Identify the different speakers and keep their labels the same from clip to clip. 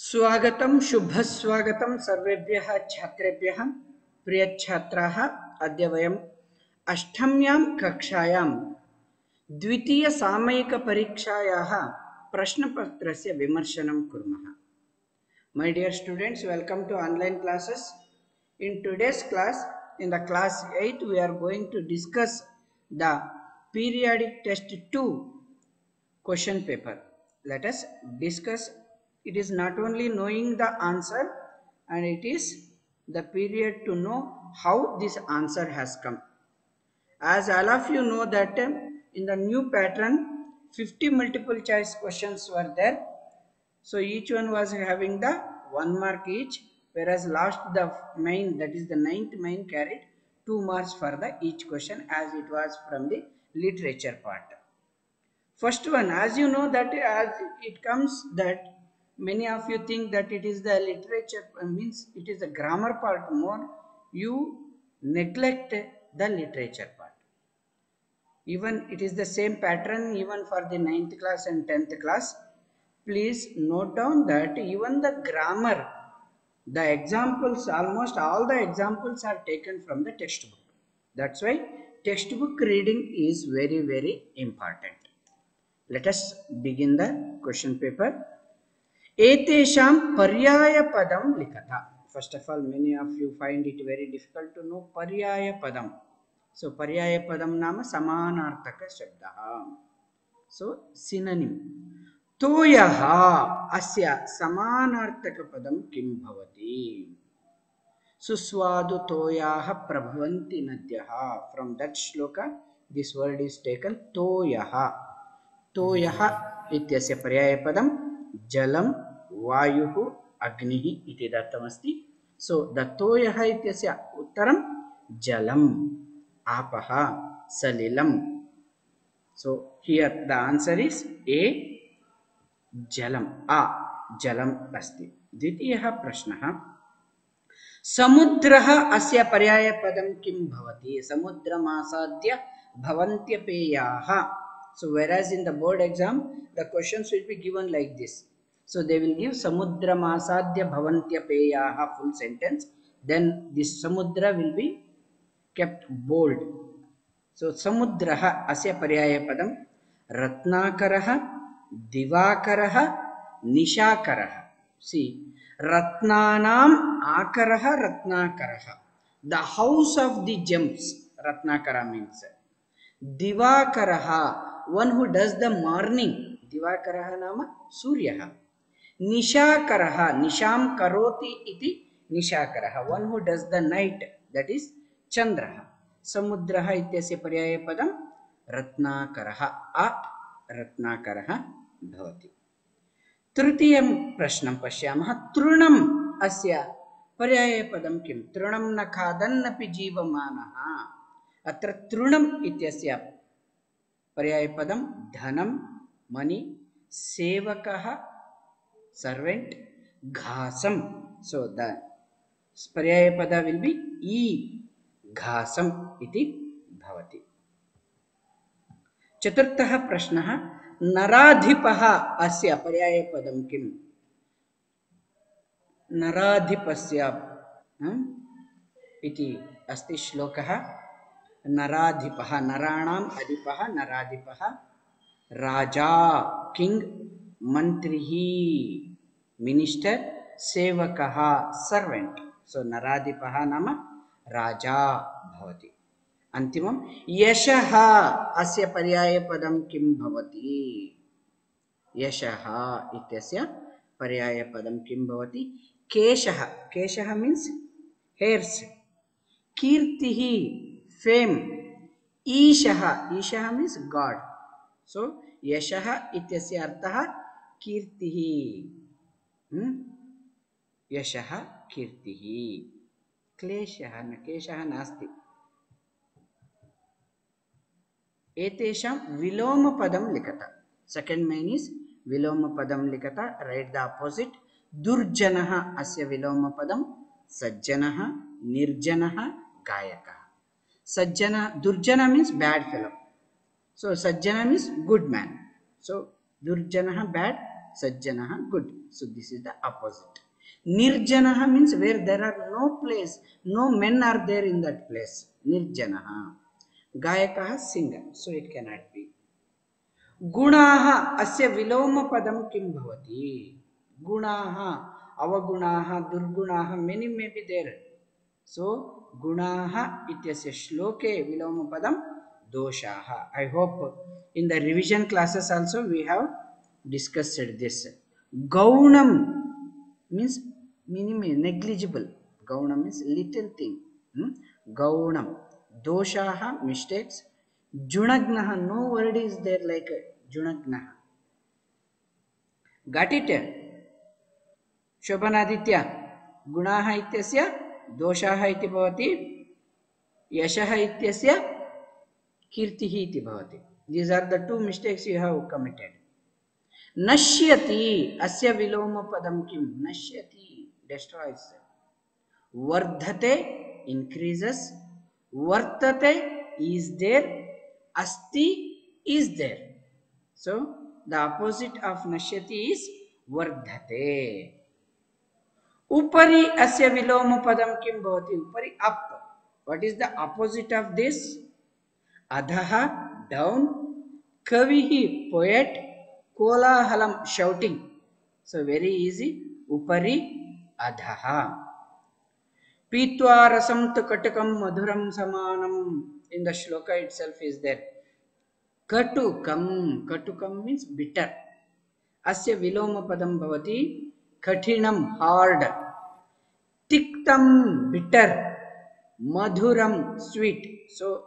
Speaker 1: स्वागतं शुभस्वागतं सर्वेभ्यः छात्रेभ्यः प्रियछात्राः। अद्य वयम् अष्टम्यां कक्षायां द्वितीयसामयिकपरीक्षायाः प्रश्नपत्रस्य विमर्शनं कुर्मः। My dear students, welcome to online classes. In today's class, in the class 8, we are going to discuss the periodic test 2 question paper. Let us discuss. It is not only knowing the answer, and it is the period to know how this answer has come. As all of you know that in the new pattern 50 multiple choice questions were there, so each one was having the 1 mark each, whereas last the main, that is the 9th main, carried 2 marks for the each question, as it was from the literature part. First one, as you know that as it comes that many of you think that it is the literature, means it is the grammar part more, you neglect the literature part. Even it is the same pattern even for the 9th class and 10th class. Please note down that even the grammar, the examples, almost all the examples are taken from the textbook. That's why textbook reading is very, very important. Let us begin the question paper. Etesham paryaya padam likata. First of all, many of you find it very difficult to know paryaya padam. So paryaya padam nama samanarthaka shabdaha. So synonym. Toyaha asya samanarthaka padam kim bhavati. Suswadu toyaha prabhavanti nadyaha. From that shloka, this word is taken. Toyaha. तोयः इत्यस्य पर्यायपदं जलं वायुः अग्निः इति दत्तमस्ति. So the तोयः इत्यस्य उत्तरं जलम्, आपः, सलिलं. So here the answer is a जलम्, आ जलम् अस्ति. द्वितीयः प्रश्नः, समुद्रः अस्य पर्यायपदं किं भवति? समुद्रमासाद्य भवन्त्यपेयाः. So whereas in the board exam the questions will be given like this, so they will give samudramasadya bhavantyapeyah full sentence, then this samudra will be kept bold. So samudraha asya paryaya padam ratnakarah, divakarah, nishakarah. See, ratnanam akarah ratnakarah, the house of the gems, ratnakara means. Divakaraha, one who does the morning, Divakaraha nama Suryaha. Nishakaraha, Nisham karoti iti Nishakaraha, one who does the night, that is Chandraha. Samudraha ityasya paryaya padam Ratnakaraha, a Ratnakaraha bhavati. Trutiyam prashnam pashyamah, Trunam asya paryaya padam kim? Trunam na khadannapi jivamanaha. अत्र तृणम् इत्यस्य पर्यायपदं धनं, money, सेवकः, servant, घासम. So the पर्यायपद will be ई घासम इति भवति. चतुर्थः प्रश्नः, नराधिपः अस्य पर्यायपदं किम्? नराधिपस्य इति अस्ति श्लोकः. नराधिपः, नराणाम् अधिपः, नराधिपः, राजा, किंग, मंत्री, मिनिस्टर, सेवकः, सर्वेंट. सो नराधिपः नाम राजा भवति. अन्तिमं, यशः अस्य पर्यायपदं किं भवति? यशः इत्यस्य पर्यायपदं किं भवति? केशः, केशः मीन्स हेयर्स. कीर्तिः, fame. ईशः, ईशः means God. So यशः इत्यस्य अर्थः कीर्तिः. यशः कीर्तिः. क्लेशः न, केशः नास्ति. एतेषां विलोमपदं लिखत. सेकंड मेन इज विलोमपदं लिखत. Right the opposite. दुर्जनः अस्य विलोमपदं सज्जनः, निर्जनः, गायकः. Sajjana, Durjana means bad fellow. So Sajjana means good man. So Durjana bad, Sajjanah, good. So this is the opposite. Nirjanah means where there are no place, no men are there in that place. Nirjanah. Gayakah, singer. So it cannot be. Gunaha asya viloma padam kim bhavati. Gunaha, avagunaha, durgunaha, many may be there. So gunaha ityasya shloke viloma padam doshaha. I hope in the revision classes also we have discussed this. Gaunam means minimum, negligible. Gaunam means little thing. Gaunam. Doshaha, mistakes. Junagnaha, no word is there like Junagnaha. Got it? Shobhanaditya. Gunaha ityasya doshaha iti bhavati. Yashaha ityasya kirtihi iti bhavati. These are the two mistakes you have committed. Nashyati asya viloma padam kim. Nashyati destroys. Vardhate increases. Vartate is there. Asti is there. So the opposite of nashyati is vardhate. Upari asya viloma padam kim bhavati. Upari up. What is the opposite of this? Adhaha down. Kavihi poet. Kolahalam shouting. So very easy. Upari adhaha. Pitva rasam tu katukam madhuram samanam. In the shloka itself is there. Katukam. Katukam means bitter. Asya viloma padam bhavati. Kathinam hard. Tiktam bitter. Madhuram sweet. So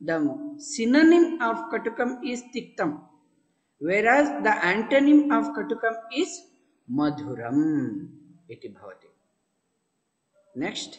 Speaker 1: the synonym of katukam is tiktam. Whereas the antonym of katukam is madhuram. Iti bhavati. Next.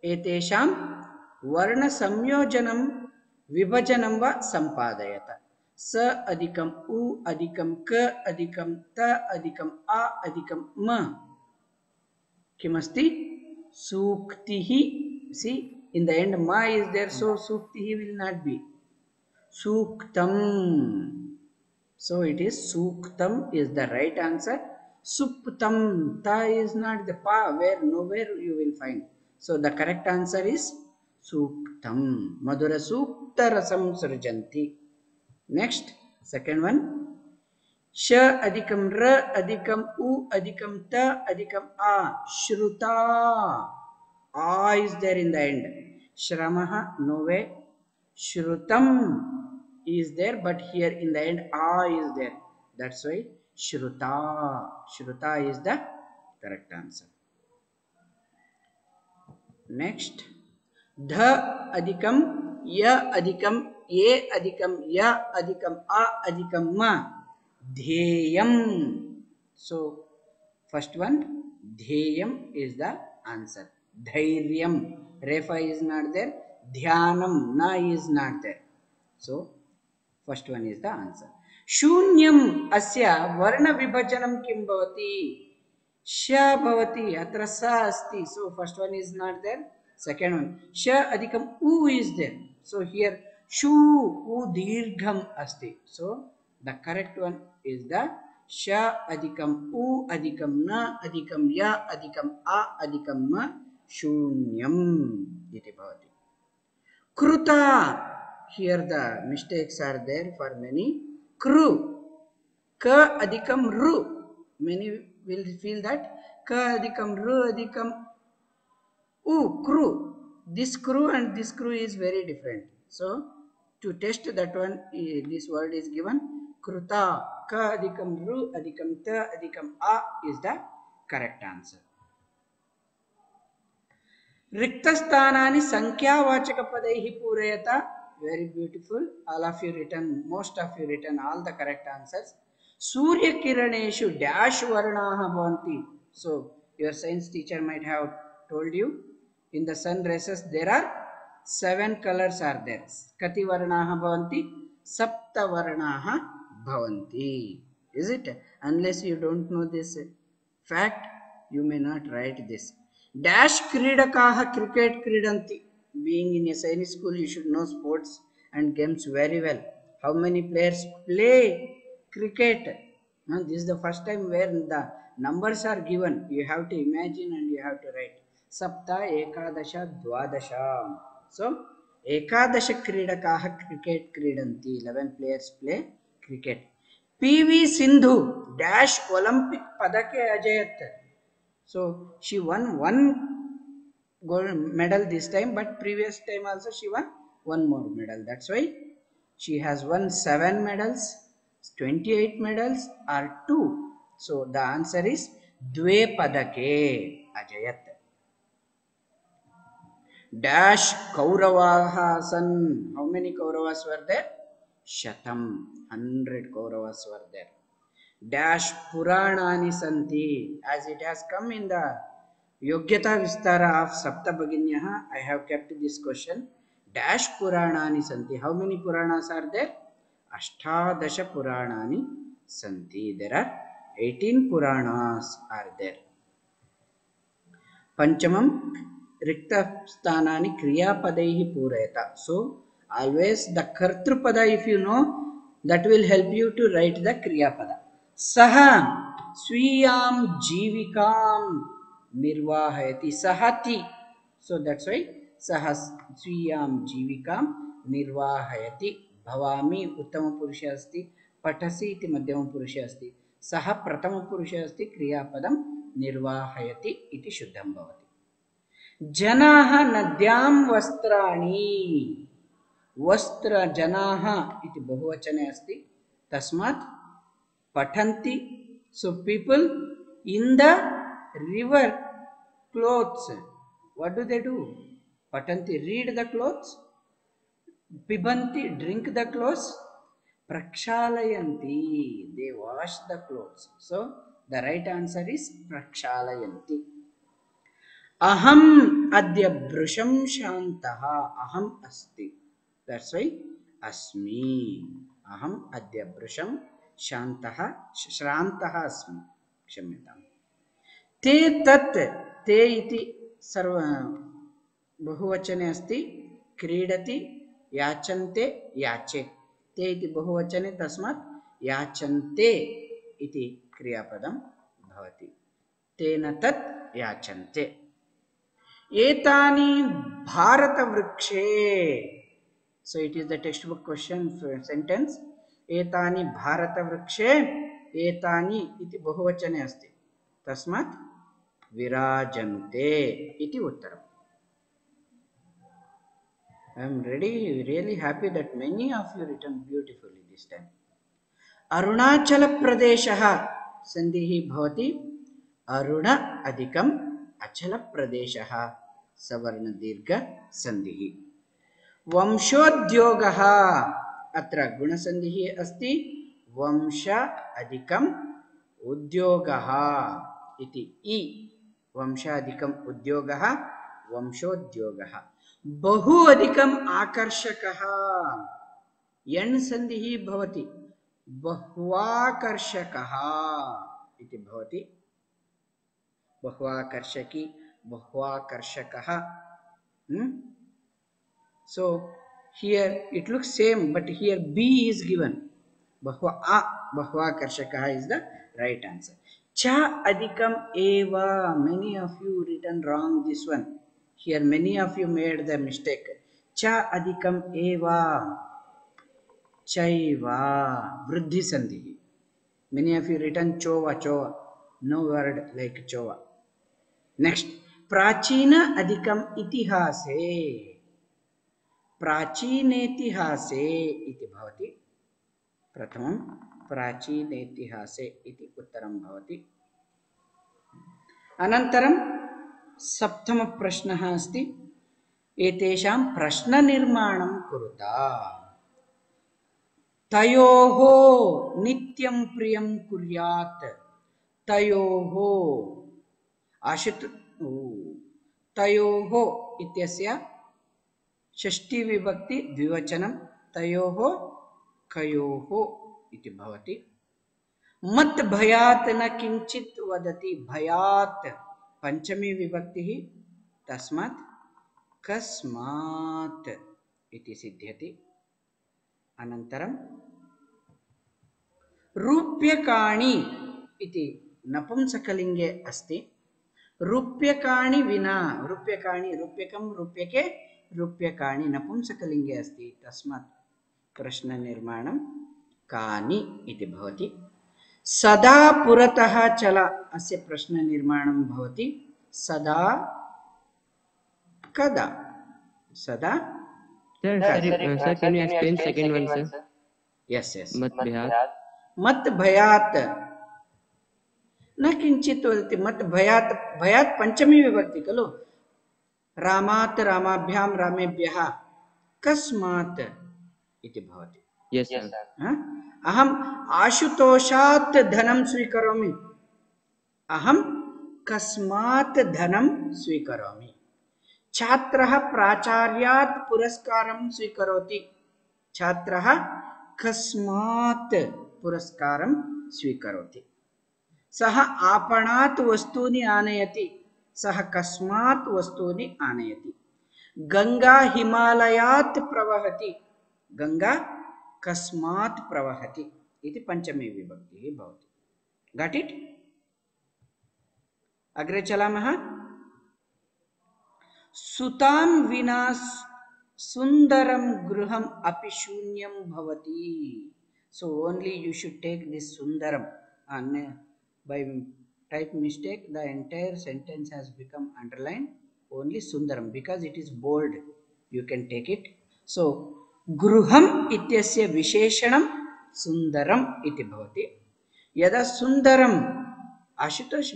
Speaker 1: Etesham varna samyojanam vibhajanam va sampadayata. Sa adikam u adikam ka adikam ta adikam a adikam ma. Kimasti? Suktihi. See, in the end ma is there, so suktihi will not be. Suktam. So it is suktam is the right answer. Suptam. Ta is not the pa, where nowhere you will find. So the correct answer is suktam. Madhura sukta rasam surjanti. Next, second one. Sha adikam ra adikam u adikam ta adikam a. Shruta. A is there in the end. Shramaha, no way. Shrutam is there, but here in the end a is there. That's why Shruta. Shruta is the correct answer. Next. Dha adikam ya adikam ye adikam ya adikam a adikam ma. Dhyeyam. So first one, dhyeyam is the answer. Dhairyam. Refa is not there. Dhyanam. Na is not there. So first one is the answer. Shunyam asya varna vibhajanam kim bhavati. Sha bhavati. Atra sa asti. So first one is not there. Second one. Sha adikam u is there. So here shu u dirgham asti. So the correct one is the sha adikam u adikam na adikam ya adikam a adikam ma shunyam iti bhavati. Kruta. Here the mistakes are there for many. Kru. Ka adikam ru. Many will feel that ka adikam ru adikam u. Kru. This kru and this kru is very different. So to test that one, this word is given. Kruta. Ka adikam ru adikam ta adikam a is the correct answer. Riktastanani sankhya-vachaka padaihi purayata. Very beautiful. All of you written, most of you written all the correct answers. Surya kiraneshu dash varnaha bhavanti. So your science teacher might have told you in the sun rays there are 7 colors are there. Kati varnaha bhavanti? Sapta varnaha bhavanti. Is it? Unless you don't know this fact, you may not write this. Dash kridakaha cricket kridanti. Being in a Sainik school, you should know sports and games very well. How many players play cricket? This is the first time where the numbers are given. You have to imagine and you have to write. Sapta, Ekadasha, Dwadasha. So, Ekadasha Kridakaha cricket kridanti. 11 players play cricket. PV Sindhu dash Olympic Padake Ajayat. So, she won one gold medal this time, but previous time also she won one more medal. That's why she has won 7 medals, 28 medals or 2. So the answer is Dve Padake Ajayat. Dash Kauravaha San. How many Kauravas were there? Shatam. 100 Kauravas were there. Dash Puranani Santi. As it has come in the Yogyata Vistara of Sapta Bhaginyaha, I have kept this question. Dash Puranani Santi. How many Puranas are there? Ashtadasha Puranani Santi. There are 18 Puranas are there. Panchamam Rikta Sthanani Kriyapadaihi Purayata. So, always the Kartrupada, if you know, that will help you to write the Kriyapada. Saha Swiyam Jivikam Nirvahayati Sahati. So that's why Saha Swiyam Jivikam Nirvahayati. Bhavami Uttama Purusha asti. Patasi iti Madhyama Purusha asti. Saha Pratama Purusha asti. Kriyapadam Nirvahayati iti Shuddham Bhavati. Janaha Nadyam Vastrani. Vastra Janaha iti Bahuvachane asti. Tasmat Patanti. So people in the river clothes. What do they do? Patanti, read the clothes. Pibanti, drink the clothes. Prakshalayanti, they wash the clothes. So the right answer is Prakshalayanti. Aham adya brusham shantaha. Aham asti. That's why asmi. Aham adya brusham shantaha. Shrantaha asmi. Kshamyatam. Te tat. Te iti sarva बहुवचने अस्ति. क्रीडति याचन्ते याचे. ते इति बहुवचने तस्मात् याचन्ते इति क्रियापदं भवति. तेन तत् याचन्ते. एतानि भारतवृक्षे. So it is the textbook question sentence. एतानि भारतवृक्षे. एतानि इति बहुवचने अस्ति. तस्मात् विराजन्ते इति उत्तरम्. I am really happy that many of you written beautifully this time. Arunachala Pradeshaha Sandhihi Bhavati. Aruna Adhikam Achala Pradeshaha Savarna Dirgha Sandhihi. Vamshodyogaha Atra Guna Sandhihi Asti. Vamsha Adhikam Udyogaha iti I. Vamsha Adhikam Udyogaha Vamshodyogaha. बहु अधिकम आकर्षकः. यण् संधिः भवति. बहुवाकर्षकः इति भवति. बहुवाकर्षकी, बहुवाकर्षकः. So here it looks same, but here B is given. बहुवाकर्षकः is the right answer. Cha adhikam eva. Many of you written wrong this one. Here many of you made the mistake. Cha adhikam eva. Chaiva. Vriddhi sandhi. Many of you written chova, chova. No word like chova. Next. Prachina adhikam itihase. Prachinetihase iti bhavati. Prathamam. Prachinetihase iti uttaram bhavati. Anantaram. सप्तम प्रश्नः अस्ति. एतेषां प्रश्ननिर्माणं कुरुता. तयोः नित्यं प्रियं कुर्यात्. तयोः तयोः इत्यस्य षष्ठी विभक्ति द्विवचनं. तयोः कयोः इति भवति. मत् भयात् न किञ्चित् वदति. भयात् पंचमी विभक्ति तस्मात् कस्मात् इति सिद्ध्यति. अनन्तरं रूप्यकाणि इति नपुंसकलिङ्गे अस्ति। रूप्यकाणि विना, रूप्यकाणि रूप्यकं रूप्यके रूप्यकाणि नपुंसकलिङ्गे अस्ति, तस्मात् प्रश्ननिर्माणं कानि इति भवति। सदा पुरतः चल अस्य प्रश्ननिर्माणं भवति सदा कदा। सदा
Speaker 2: Sir, can you explain second one, sir?
Speaker 1: Yes, yes.
Speaker 2: Mat bhyat.
Speaker 1: मत भयात न किंचित वदति। मत भयात, भयात पंचमी विभक्ति खलु। रामात् रामाभ्यां रामेभ्यः कस्मात् इति भवति।
Speaker 2: Yes, sir.
Speaker 1: अहम आशुतोषात् धनं स्वीकरोमि। अहम कस्मात् धनं स्वीकरोमि। छात्रः प्राचार्यात् पुरस्कारं स्वीकरोति। छात्रः कस्मात् पुरस्कारं स्वीकरोति। सः आपणात् वस्तूनि आनयति। सः कस्मात् वस्तूनि आनयति। गंगा हिमालयात् प्रवहति। गंगा कस्मात् प्रवहति इति पंचमी विभक्तिः भवति। Got it? अग्रे चलामः। सुतां विना सुंदरं गृहम् अपि शून्यं भवति। So only you should take this sundaram, and by type mistake the entire sentence has become underlined. Only sundaram because it is bold, you can take it. So गृहम् इत्यस्य विशेषणं सुंदरम् इति भवति। यदा Sundaram, Ashutosh,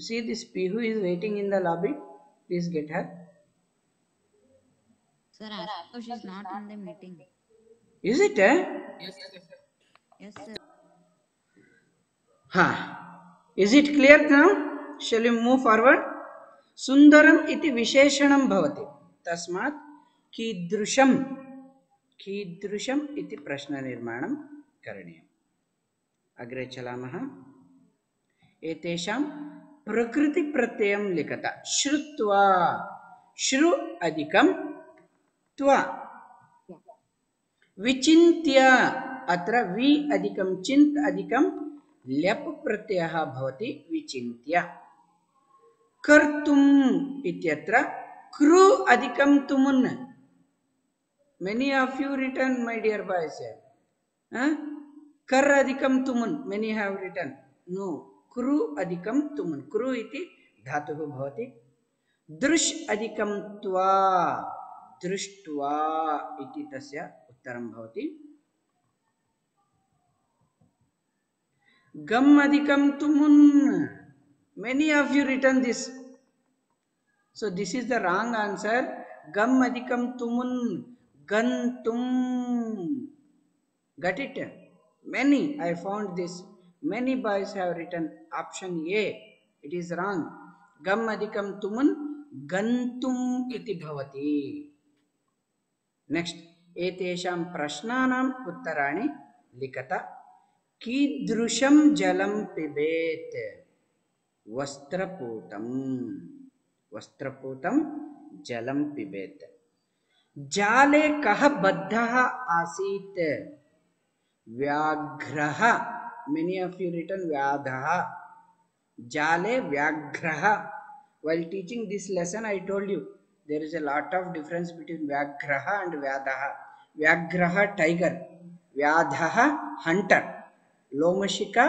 Speaker 1: see this Pihu is waiting in the lobby, please get her.
Speaker 3: Sir, Ashutosh is not in the meeting.
Speaker 1: Is it?
Speaker 3: Yes, sir.
Speaker 1: Is it clear now? Shall we move forward? Sundaram इति विशेषणं भवति, तस्मात् कीदृशं, कीदृशम् इति प्रश्ननिर्माणं करणीयम्। अग्रे चलामः। एतेषां प्रकृतिप्रत्ययं लिखत। श्रुत्वा, श्रु अधिकं त्वा। विचिन्त्य, अत्र वि अधिकं चिन्त अधिकं ल्यप् प्रत्ययः भवति विचिन्त्य। कर्तुम् इत्यत्र कृ अधिकं तुमुन्। Many of you written, my dear boys. Kar adhikam tumun, many have written. No, kru adhikam tumun. Kru iti dhatuh bhavati. Drush adhikam tva, drishtva iti tasya uttaram bhavati. Gam adhikam tumun. Many of you written this. So this is the wrong answer. Gam adhikam tumun. Gantum. Got it? Many, I found this. Many boys have written option A. It is wrong. Gam adhikam tumun gantum iti bhavati. Next. Etesham prashnanam uttarani likata. Kidrusham jalam pibet. Vastraputam. Vastraputam jalam pibet. जाले कः बद्धः आसीत्। व्याघ्रः, many of you written व्याधः। जाले व्याघ्रः. While teaching this lesson I told you there is a lot of difference between व्याघ्रः and व्याधः. व्याघ्रः tiger, व्याधः hunter, लोमशिका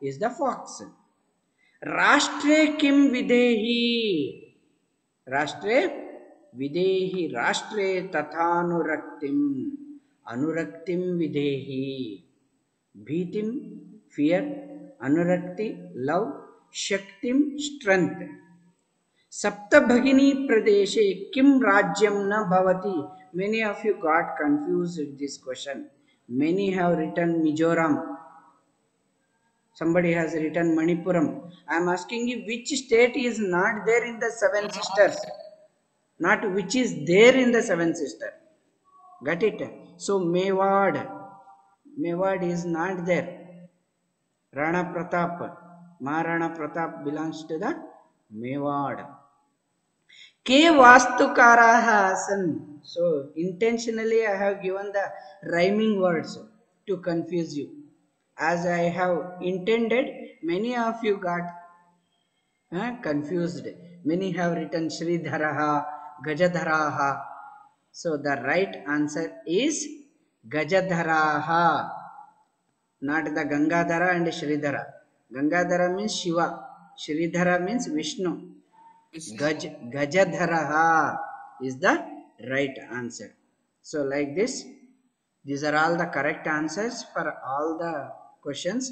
Speaker 1: is the fox. राष्ट्रे किं विदेहि। राष्ट्रे विदेहि, राष्ट्रे तथानुरक्तिम, अनुरक्तिम विदेहि। भीतिम फियर, अनुरक्ति लव, शक्तिम स्ट्रेंथ। सप्तभगिनी प्रदेशे किम राज्यम न भवति। Many of you got confused with this question. Many have written Mizoram. Somebody has written Manipuram. I am asking you which state is not there in the Seven Sisters. Not which is there in the Seven Sisters. Got it? So Mewad, Mewad is not there. Rana Pratap, Maharana Pratap belongs to the Mewad. Ke Vastukaraha Asan. So intentionally I have given the rhyming words to confuse you. as I have intended, many of you got confused. Many have written Sridharaha, Gajadharaha. So the right answer is Gajadharaha, not the Gangadhara and Sridhara. Gangadhara means Shiva, Sridhara means Vishnu. Gajadharaha is the right answer. So like this, these are all the correct answers for all the questions.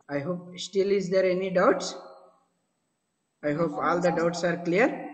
Speaker 1: I hope still is there any doubts? I hope all the doubts are clear.